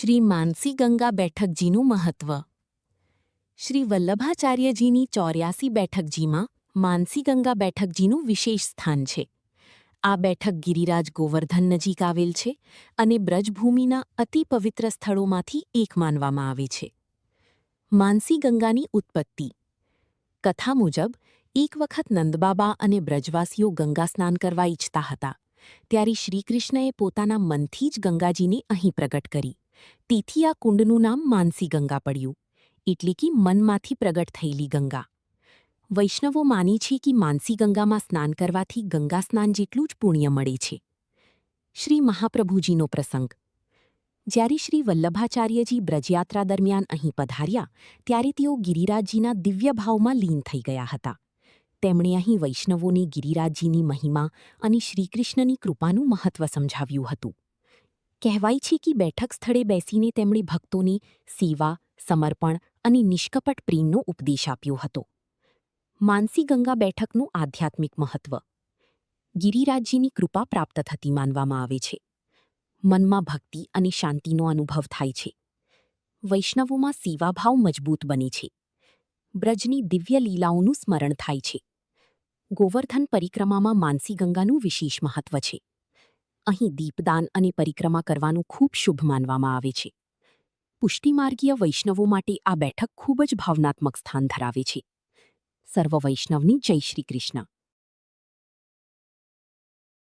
શ્રી માનસી ગંગા બેઠકજીનું મહત્વ. શ્રી વલ્લભાચાર્યજીની 84 બેઠકજીમાં માનસી ગંગા બેઠકજીનું વિશેષ સ્થાન છે. આ બેઠક ગિરિરાજ ગોવર્ધન નજીક આવેલ છે અને બ્રજભૂમિના અતિ પવિત્ર સ્થળોમાંથી એક માનવામાં આવે છે. માનસી ગંગાની ઉત્પત્તિ. કથા મુજબ એક વખત નંદબાબા અને બ્રજવાસીઓ ગંગા સ્નાન કરવા ઈચ્છતા હતા. ત્યારે શ્રીકૃષ્ણએ પોતાના મનથી જ ગંગાજીને અહીં પ્રગટ કરી. તેથી આ કુંડનું નામ માનસી ગંગા પડ્યું, એટલે કે મનમાંથી પ્રગટ થયેલી ગંગા. વૈષ્ણવો માને છે કે માનસી ગંગામાં સ્નાન કરવાથી ગંગા સ્નાન જેટલું જ પુણ્ય મળે છે. શ્રી મહાપ્રભુજીનો પ્રસંગ. જ્યારે શ્રી વલ્લભાચાર્યજી બ્રજયાત્રા દરમિયાન અહીં પધાર્યા ત્યારે તેઓ ગિરિરાજજીના દિવ્ય ભાવમાં લીન થઈ ગયા હતા. તેમણે અહીં વૈષ્ણવોને ગિરિરાજજીની મહિમા અને શ્રીકૃષ્ણની કૃપાનું મહત્વ સમજાવ્યું હતું. કહેવાય છે કે બેઠક સ્થળે બેસીને તેમણે ભક્તોને સેવા, સમર્પણ અને નિષ્કપટ પ્રેમનો ઉપદેશ આપ્યો હતો. માનસી ગંગા બેઠકનું આધ્યાત્મિક મહત્વ. ગિરિરાજજીની કૃપા પ્રાપ્ત થતી માનવામાં આવે છે. મનમાં ભક્તિ અને શાંતિનો અનુભવ થાય છે. વૈષ્ણવોમાં સેવાભાવ મજબૂત બને છે. બ્રજની દિવ્ય લીલાઓનું સ્મરણ થાય છે. ગોવર્ધન પરિક્રમામાં માનસી ગંગાનું વિશેષ મહત્વ છે. અહીં દીપદાન અને પરિક્રમા કરવાનું ખૂબ શુભ માનવામાં આવે છે. પુષ્ટિમાર્ગીય વૈષ્ણવો માટે આ બેઠક ખૂબ જ ભાવનાત્મક સ્થાન ધરાવે છે. સર્વ વૈષ્ણવની જય શ્રી કૃષ્ણ.